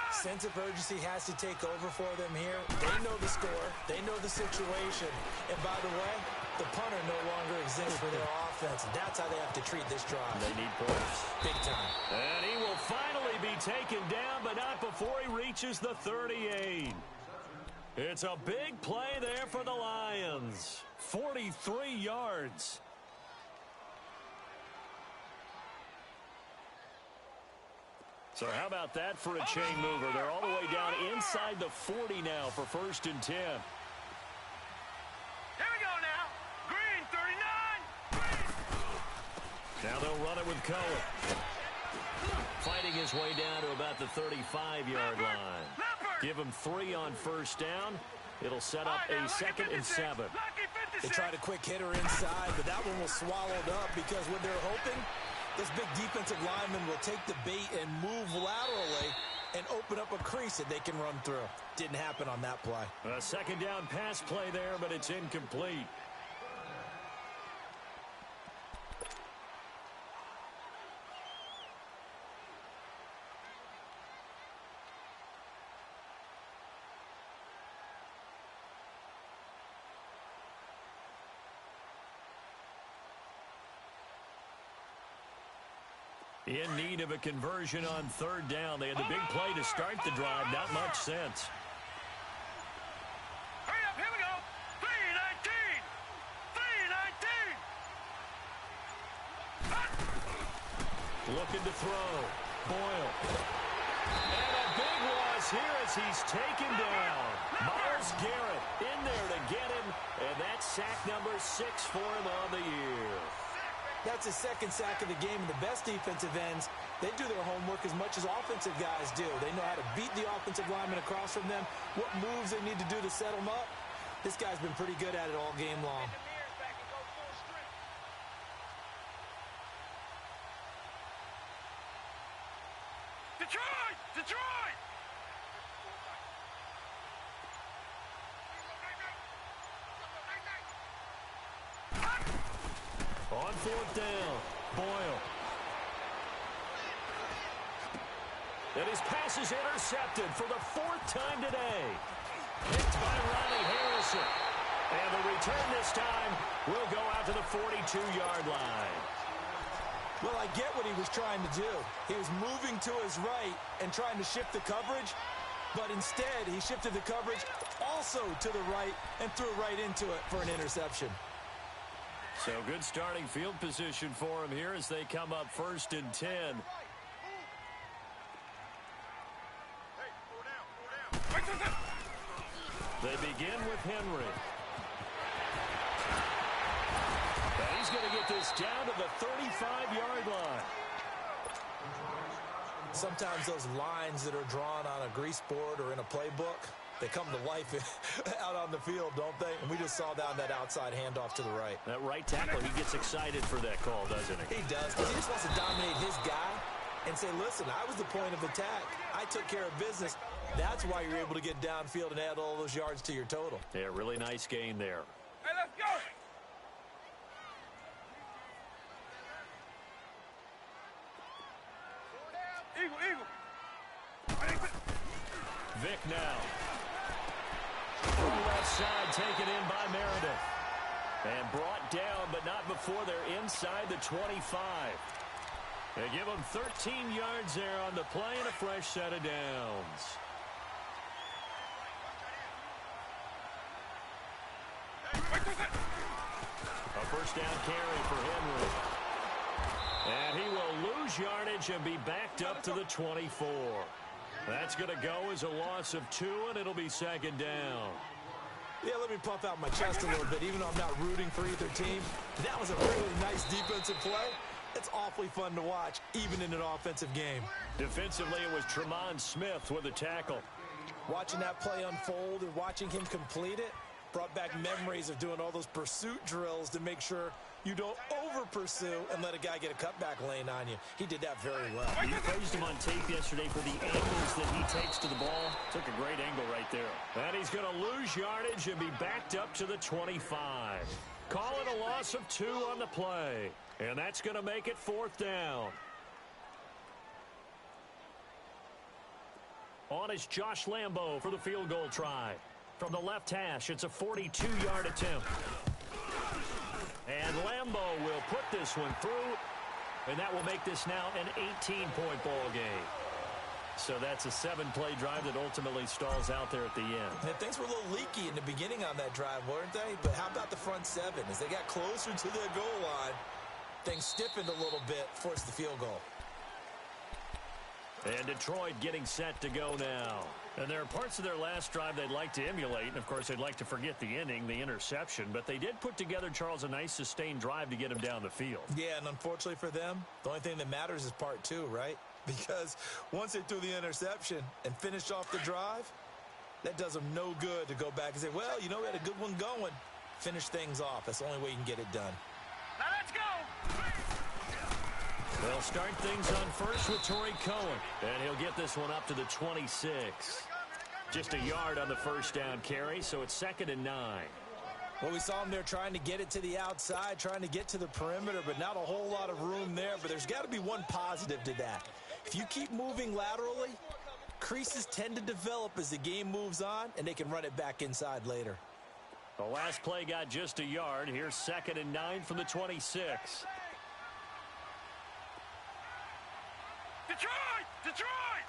Sense of urgency has to take over for them here. They know the score. They know the situation. And by the way, the punter no longer exists for their offense. That's how they have to treat this drive. They need points. Big time. And he will finally be taken down, but not before he reaches the 38. It's a big play there for the Lions. 43 yards. So how about that for a chain mover? They're all the way down inside the 40 now for 1st and 10. Here we go now. Green, 39. Now they'll run it with Cohen. Fighting his way down to about the 35-yard line. Leopard. Give him 3 on first down. It'll set up a 2nd and 7. They tried a quick hitter inside, but that one was swallowed up because what they're hoping, this big defensive lineman will take the bait and move laterally and open up a crease that they can run through. Didn't happen on that play. A 2nd down pass play there, but it's incomplete. In need of a conversion on 3rd down. They had the big play to start the drive. Not much sense. Hurry up, here we go. 3:19. 3:19. Looking to throw. Boyle. And a big loss here as he's taken down. Myles Garrett in there to get him. And that's sack number 6 for him on the year. That's his 2nd sack of the game. And the best defensive ends, they do their homework as much as offensive guys do. They know how to beat the offensive lineman across from them, what moves they need to do to set them up. This guy's been pretty good at it all game long. Detroit! Detroit! On 4th down, Boyle. And his pass is intercepted for the 4th time today. Picked by Ronnie Harrison. And the return this time will go out to the 42-yard line. Well, I get what he was trying to do. He was moving to his right and trying to shift the coverage, but instead he shifted the coverage also to the right and threw right into it for an interception. So good starting field position for him here as they come up 1st and 10. They begin with Henry. And he's going to get this down to the 35-yard line. Sometimes those lines that are drawn on a grease board or in a playbook, they come to life out on the field, don't they? And we just saw down that outside handoff to the right. That right tackle, he gets excited for that call, doesn't he? He does, because he just wants to dominate his guy and say, listen, I was the point of attack. I took care of business. That's why you're able to get downfield and add all those yards to your total. Yeah, really nice gain there. Hey, let's go! Eagle. Vic now. From left side, taken in by Meredith. And brought down, but not before they're inside the 25. They give them 13 yards there on the play and a fresh set of downs. A 1st down carry for Henry. And he will lose yardage and be backed up to the 24. That's going to go as a loss of 2, and it'll be 2nd down. Yeah, let me puff out my chest a little bit, even though I'm not rooting for either team. That was a really nice defensive play. It's awfully fun to watch, even in an offensive game. Defensively, it was Tremont Smith with a tackle. Watching that play unfold and watching him complete it brought back memories of doing all those pursuit drills to make sure you don't over-pursue and let a guy get a cutback lane on you. He did that very well. You praised him on tape yesterday for the angles that he takes to the ball. Took a great angle right there. And he's going to lose yardage and be backed up to the 25. Call it a loss of 2 on the play. And that's going to make it 4th down. On is Josh Lambo for the field goal try. From the left hash, it's a 42-yard attempt. And Lambo will put this one through, and that will make this now an 18-point ball game. So that's a 7-play drive that ultimately stalls out there at the end. And things were a little leaky in the beginning on that drive, weren't they? But how about the front 7? As they got closer to the goal line, things stiffened a little bit, forced the field goal. And Detroit getting set to go now. And there are parts of their last drive they'd like to emulate. And, of course, they'd like to forget the inning, the interception. But they did put together, Charles, a nice sustained drive to get him down the field. Yeah, and unfortunately for them, the only thing that matters is part 2, right? Because once they threw the interception and finished off the drive, That does them no good to go back and say, well, you know, we had a good one going. Finish things off. That's the only way you can get it done. Now let's go. They'll start things on first with Torrey Cohen. And he'll get this one up to the 26. Just a yard on the first down carry, so it's 2nd and 9. Well, we saw him there trying to get it to the outside, trying to get to the perimeter, but not a whole lot of room there. But there's got to be one positive to that. If you keep moving laterally, creases tend to develop as the game moves on, and they can run it back inside later. The last play got just a yard. Here's 2nd and 9 from the 26. Detroit! Detroit!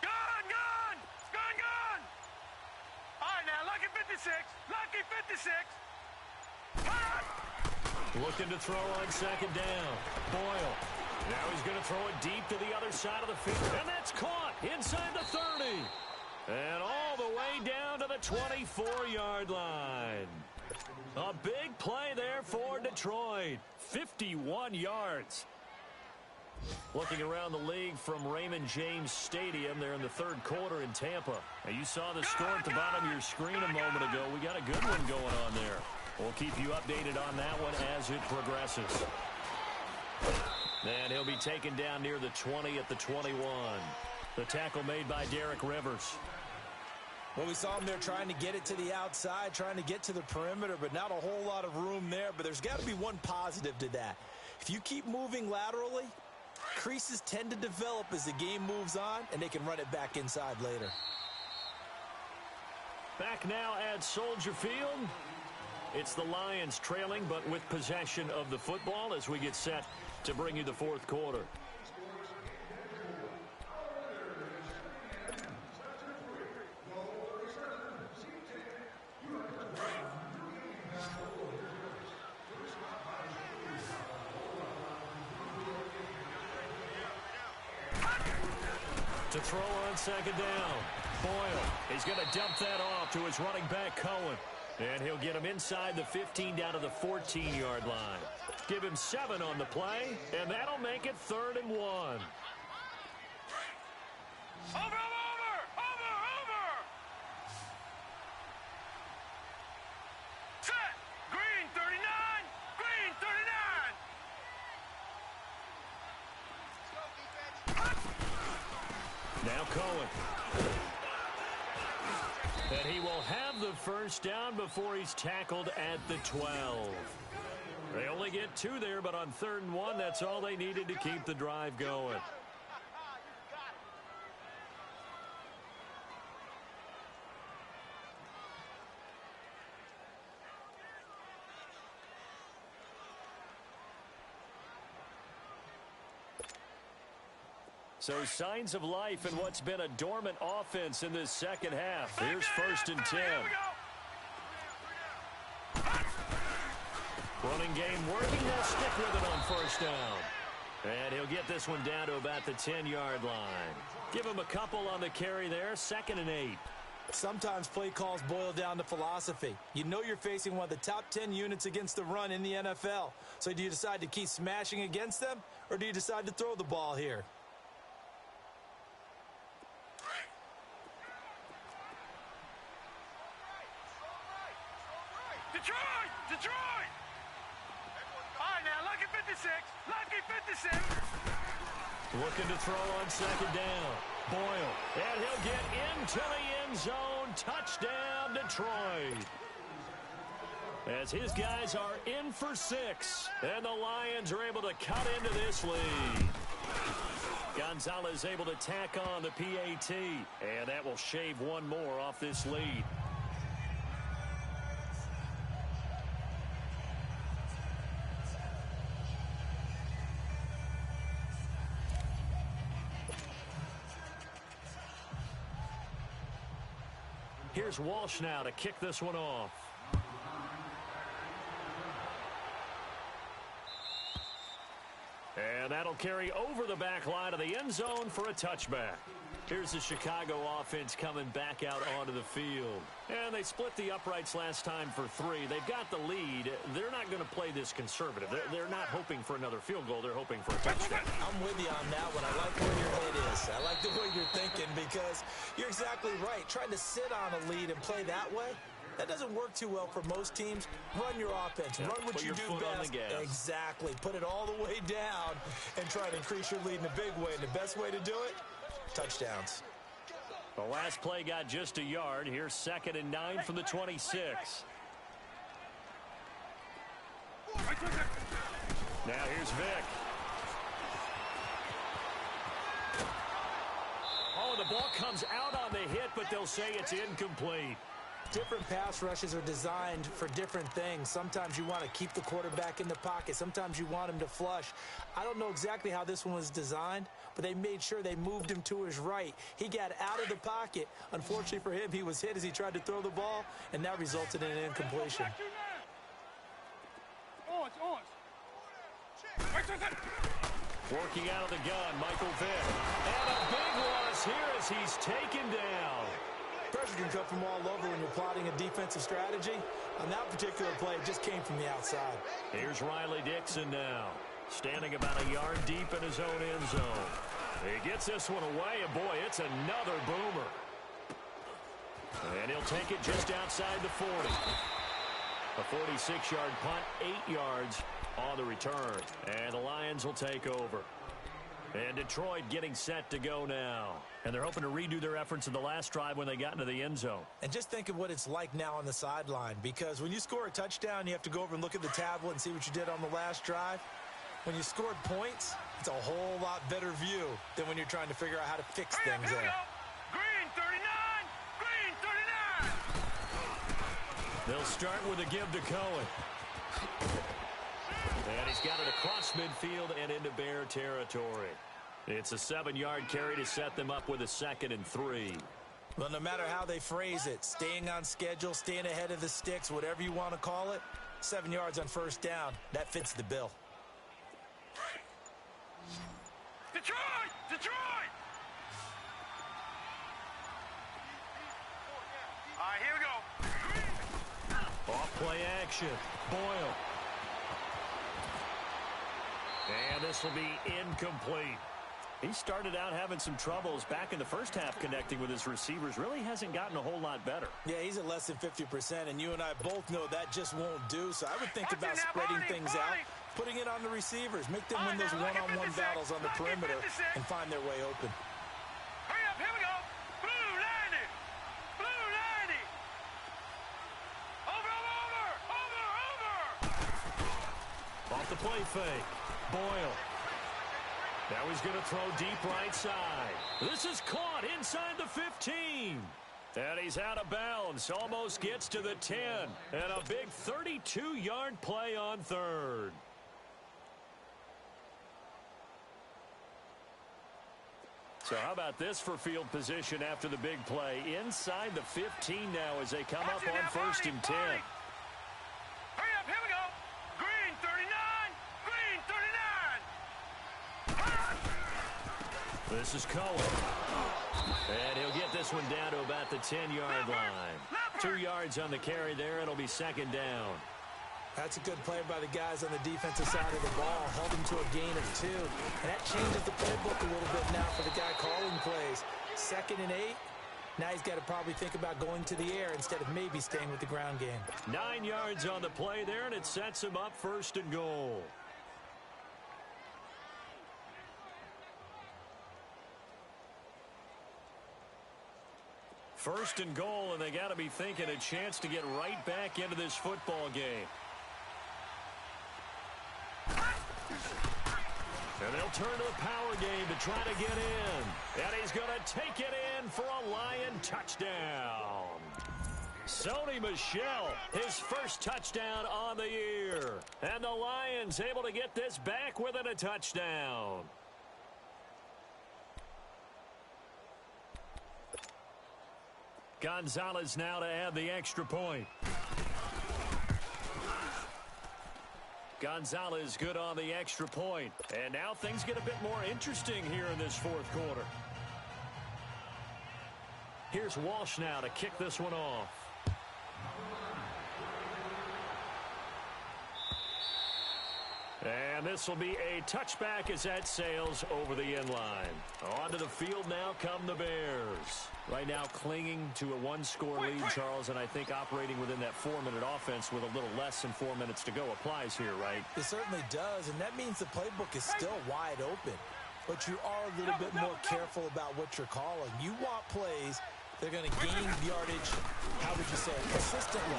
Gun! Gun! Gun! Gun! All right, now, lucky 56. Lucky 56. Looking to throw on 2nd down. Boyle. Now he's going to throw it deep to the other side of the field. And that's caught inside the 30. And all the way down to the 24-yard line. A big play there for Detroit. 51 yards. Looking around the league from Raymond James Stadium, they're in the 3rd quarter in Tampa. Now, you saw the score at the bottom of your screen a moment ago. We got a good one going on there. We'll keep you updated on that one as it progresses. And he'll be taken down near the 20 at the 21. The tackle made by Derek Rivers. Well, we saw him there trying to get it to the outside, trying to get to the perimeter, but not a whole lot of room there. But there's got to be one positive to that. If you keep moving laterally, creases tend to develop as the game moves on, and they can run it back inside later. Back now at Soldier Field. It's the Lions trailing, but with possession of the football as we get set to bring you the 4th quarter. To throw on 2nd down. Boyle. He's going to dump that off to his running back, Cohen. And he'll get him inside the 15 down to the 14-yard line. Give him 7 on the play, and that'll make it 3rd and 1. Over! Set! Green 39! Green 39! Now Cohen. And he will have the first down before he's tackled at the 12. They only get 2 there, but on 3rd and 1, that's all they needed to keep the drive going. So signs of life in what's been a dormant offense in this second half. Here's 1st and 10. Running game working. They'll stick with it on 1st down. And he'll get this one down to about the 10-yard line. Give him a couple on the carry there. 2nd and 8. Sometimes play calls boil down to philosophy. You know you're facing one of the top 10 units against the run in the NFL. So do you decide to keep smashing against them, or do you decide to throw the ball here? Detroit! Detroit! All right, now, lucky 56. Lucky 56. Looking to throw on 2nd down. Boyle. And he'll get into the end zone. Touchdown, Detroit. As his guys are in for 6. And the Lions are able to cut into this lead. Gonzalez able to tack on the PAT. And that will shave one more off this lead. Here's Walsh now to kick this one off. And that'll carry over the back line of the end zone for a touchback. Here's the Chicago offense coming back out onto the field. And they split the uprights last time for 3. They've got the lead. They're not going to play this conservative. They're not hoping for another field goal. They're hoping for a touchdown. I'm with you on that one. I like where your head is. I like the way you're thinking because you're exactly right. Trying to sit on a lead and play that way, that doesn't work too well for most teams. Run your offense. Run what you do best. Exactly. Put it all the way down and try to increase your lead in a big way. And the best way to do it, touchdowns. The last play got just a yard. Here's 2nd and 9 from the 26. Now here's Vick. Oh, the ball comes out on the hit, but they'll say it's incomplete. Different pass rushes are designed for different things. Sometimes you want to keep the quarterback in the pocket. Sometimes you want him to flush. I don't know exactly how this one was designed, but they made sure they moved him to his right. He got out of the pocket. Unfortunately for him, he was hit as he tried to throw the ball, and that resulted in an incompletion. Working out of the gun, Michael Vick. And a big loss here as he's taken down. Pressure can come from all over when you're plotting a defensive strategy. On that particular play, it just came from the outside. Here's Riley Dixon now, standing about a yard deep in his own end zone. He gets this one away, and boy, it's another boomer. And he'll take it just outside the 40. A 46-yard punt, 8 yards on the return. And the Lions will take over. And Detroit getting set to go now. And they're hoping to redo their efforts in the last drive when they got into the end zone. And just think of what it's like now on the sideline. Because when you score a touchdown, you have to go over and look at the tablet and see what you did on the last drive. When you scored points, it's a whole lot better view than when you're trying to figure out how to fix things there. Green 39! Green 39! They'll start with a give to Cohen. And he's got it across midfield and into Bear territory. It's a 7-yard carry to set them up with a 2nd and 3. Well, no matter how they phrase it, staying on schedule, staying ahead of the sticks, whatever you want to call it, 7 yards on first down, that fits the bill. Detroit! Detroit! All right, here we go. Off-play action. Boyle. And this will be incomplete. He started out having some troubles back in the first half connecting with his receivers. Really hasn't gotten a whole lot better. Yeah, he's at less than 50%, and you and I both know that just won't do. So I would think about spreading things out, putting it on the receivers, make them win those one-on-one battles on the perimeter and find their way open. Hurry up, here we go. Blue 90. Blue 90. Over. Off the play fake. Boyle. Now he's going to throw deep right side. This is caught inside the 15. And he's out of bounds. Almost gets to the 10. And a big 32-yard play on third. So how about this for field position after the big play? Inside the 15 now as they come up on 1st and 10. Hurry up, here we go. Green 39. Green 39. This is Cohen. And he'll get this one down to about the 10-yard line. 2 yards on the carry there. It'll be 2nd down. That's a good play by the guys on the defensive side of the ball. Held him to a gain of 2. And that changes the playbook a little bit now for the guy calling plays. 2nd and 8. Now he's got to probably think about going to the air instead of maybe staying with the ground game. 9 yards on the play there, and it sets him up 1st and goal. First and goal, and they got to be thinking a chance to get right back into this football game. And they'll turn to the power game to try to get in. And he's going to take it in for a Lion touchdown. Sony Michel, his first touchdown on the year. And the Lions able to get this back within a touchdown. Gonzalez now to add the extra point. Gonzalez good on the extra point. And now things get a bit more interesting here in this 4th quarter. Here's Walsh now to kick this one off. And this will be a touchback as that sails over the end line. Onto the field now come the Bears. Right now clinging to a one-score lead, Charles, and I think operating within that 4-minute offense with a little less than 4 minutes to go applies here, right? It certainly does, and that means the playbook is still wide open. But you are a little bit more careful about what you're calling. You want plays they're going to gain yardage, how would you say, consistently,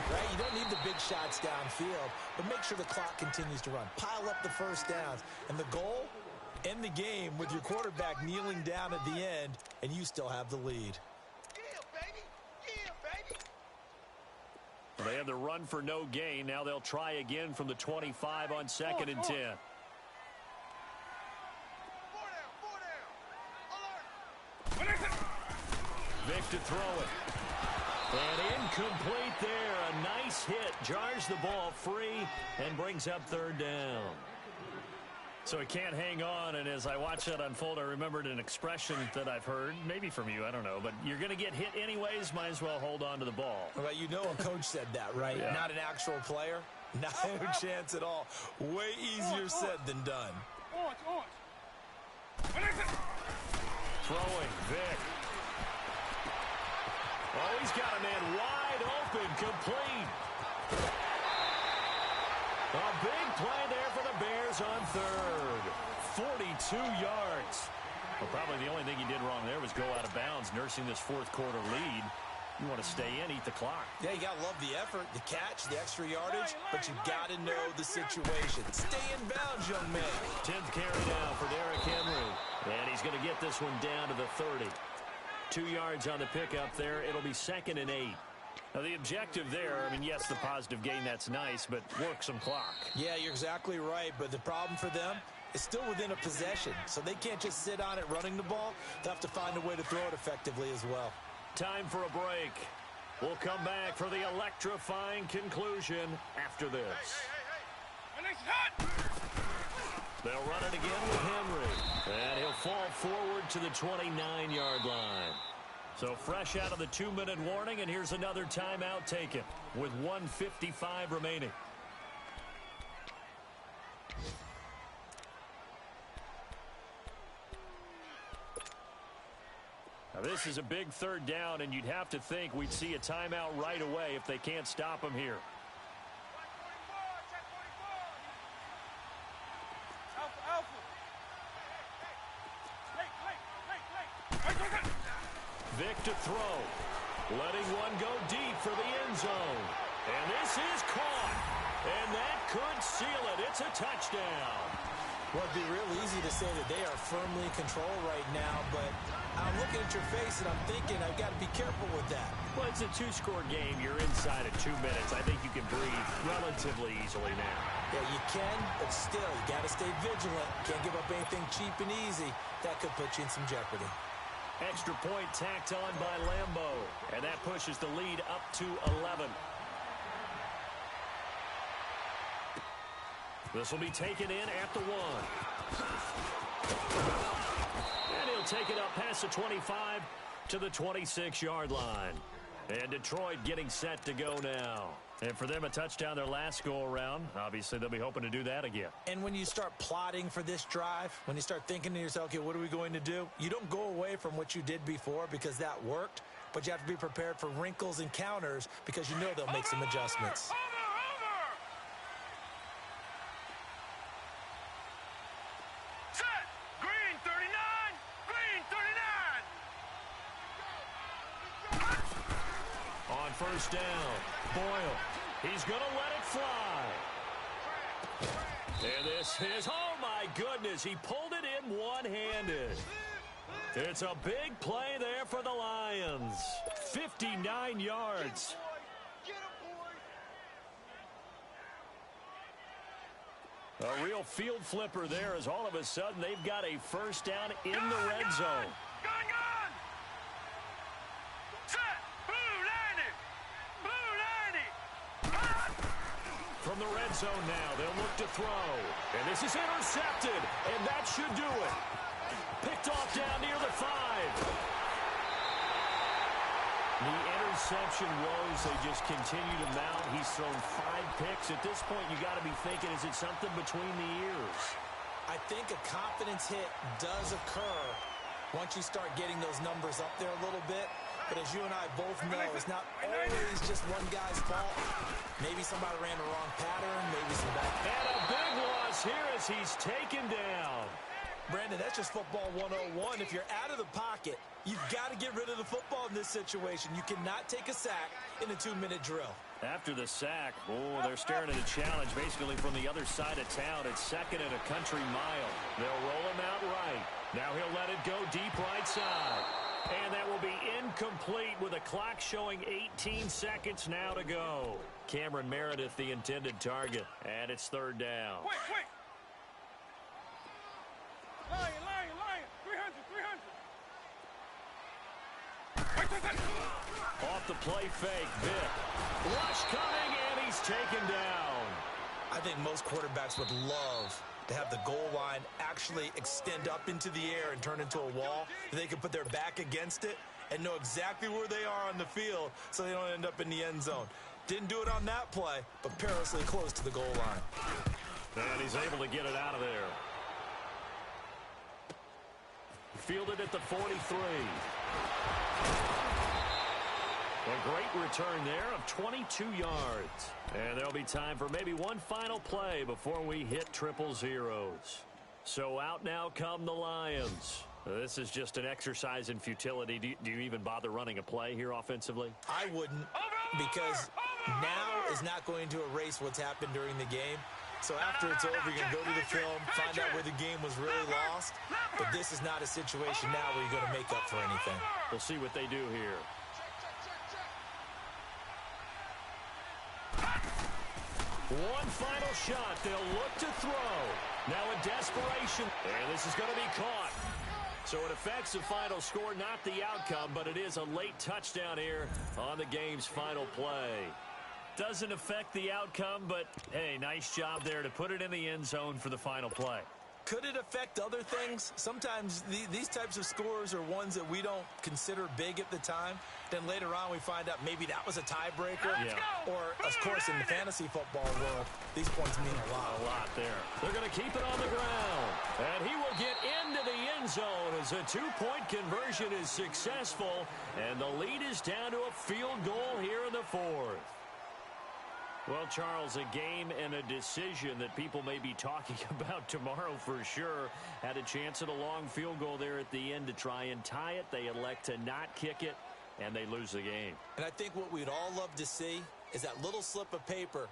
right? You don't need the big shots downfield, but make sure the clock continues to run. Pile up the first downs. And the goal, end the game with your quarterback kneeling down at the end, and you still have the lead. Yeah, baby. Yeah, baby. Well, they have the run for no gain. Now they'll try again from the 25 on 2nd and 10. Vic to throw it. And incomplete there. A nice hit. Jars the ball free and brings up 3rd down. So he can't hang on, and as I watch that unfold, I remembered an expression that I've heard, maybe from you, I don't know, but you're going to get hit anyways, might as well hold on to the ball. Well, you know a coach said that, right? Yeah. Not an actual player. Not a chance at all. Way easier said than done. Throwing, Vic. Oh, he's got a man wide open, complete. A big play there for the Bears on 3rd. 42 yards. Well, probably the only thing he did wrong there was go out of bounds, nursing this 4th quarter lead. You want to stay in, eat the clock. Yeah, you got to love the effort, the catch, the extra yardage, but you got to know the situation. Stay in bounds, young man. 10th carry now for Derrick Henry. And he's going to get this one down to the 30. 2 yards on the pickup there. It'll be 2nd and 8. Now, the objective there, I mean, yes, the positive gain, that's nice, but work some clock. Yeah, you're exactly right, but the problem for them is still within a possession, so they can't just sit on it running the ball. They'll have to find a way to throw it effectively as well. Time for a break. We'll come back for the electrifying conclusion after this. They'll run it again with Henry. And he'll fall forward to the 29-yard line. So fresh out of the 2-minute warning, and here's another timeout taken with 1:55 remaining. Now this is a big 3rd down, and you'd have to think we'd see a timeout right away if they can't stop him here. Vic to throw. Letting one go deep for the end zone. And this is caught. And that could seal it. It's a touchdown. Well, it'd be real easy to say that they are firmly in control right now, but I'm looking at your face and I'm thinking I've got to be careful with that. Well, it's a 2-score game. You're inside of 2 minutes. I think you can breathe relatively easily now. Yeah, you can, but still, you got to stay vigilant. Can't give up anything cheap and easy. That could put you in some jeopardy. Extra point tacked on by Lambo. And that pushes the lead up to 11. This will be taken in at the 1. And he'll take it up past the 25 to the 26-yard line. And Detroit getting set to go now. And for them, a touchdown their last go-around. Obviously, they'll be hoping to do that again. And when you start plotting for this drive, when you start thinking to yourself, okay, what are we going to do? You don't go away from what you did before because that worked, but you have to be prepared for wrinkles and counters because you know they'll make some adjustments. Set. Green 39. Green 39. On 1st down, Boyle. He's going to let it fly. And this is, oh my goodness, he pulled it in one-handed. It's a big play there for the Lions. 59 yards. A real field flipper there as all of a sudden they've got a 1st down in the red zone. Gun. Set. Blue 90. From the red zone now, they'll look to throw. And this is intercepted, and that should do it. Picked off down near the 5. The interception woes, they just continue to mount. He's thrown 5 picks. At this point, you got to be thinking, is it something between the ears? I think a confidence hit does occur once you start getting those numbers up there a little bit. But as you and I both know, it's not always just one guy's fault. Maybe somebody ran the wrong pattern, maybe some bad. And a big loss here as he's taken down. Brandon, that's just football 101. If you're out of the pocket, you've got to get rid of the football in this situation. You cannot take a sack in a 2-minute drill. After the sack, they're staring at a challenge basically from the other side of town. It's 2nd and a country mile. They'll roll him out right. Now he'll let it go deep right side. And that will be incomplete with a clock showing 18 seconds now to go. Cameron Meredith, the intended target. And it's 3rd down. Wait. Lion. 300. Off the play fake, Vick. Rush coming, and he's taken down. I think most quarterbacks would love to have the goal line actually extend up into the air and turn into a wall. They can put their back against it and know exactly where they are on the field so they don't end up in the end zone. Didn't do it on that play, but perilously close to the goal line. And he's able to get it out of there. Fielded at the 43. A great return there of 22 yards. And there'll be time for maybe one final play before we hit triple zeros. So out now come the Lions. This is just an exercise in futility. Do you even bother running a play here offensively? I wouldn't, because now is not going to erase what's happened during the game. So after it's over, you're going to go to the film, find out where the game was really lost. But this is not a situation now where you're going to make up for anything. We'll see what they do here. One final shot. They'll look to throw. Now in desperation. And this is going to be caught. So it affects the final score, not the outcome, but it is a late touchdown here on the game's final play. Doesn't affect the outcome, but, hey, nice job there to put it in the end zone for the final play. Could it affect other things? Sometimes these types of scores are ones that we don't consider big at the time. Then later on we find out maybe that was a tiebreaker. Yeah. Or, of course, in the fantasy football world, these points mean a lot. A lot there. They're going to keep it on the ground. And he will get into the end zone as a 2-point conversion is successful. And the lead is down to a field goal here in the 4th. Well, Charles, a game and a decision that people may be talking about tomorrow for sure. Had a chance at a long field goal there at the end to try and tie it. They elect to not kick it, and they lose the game. And I think what we'd all love to see is that little slip of paper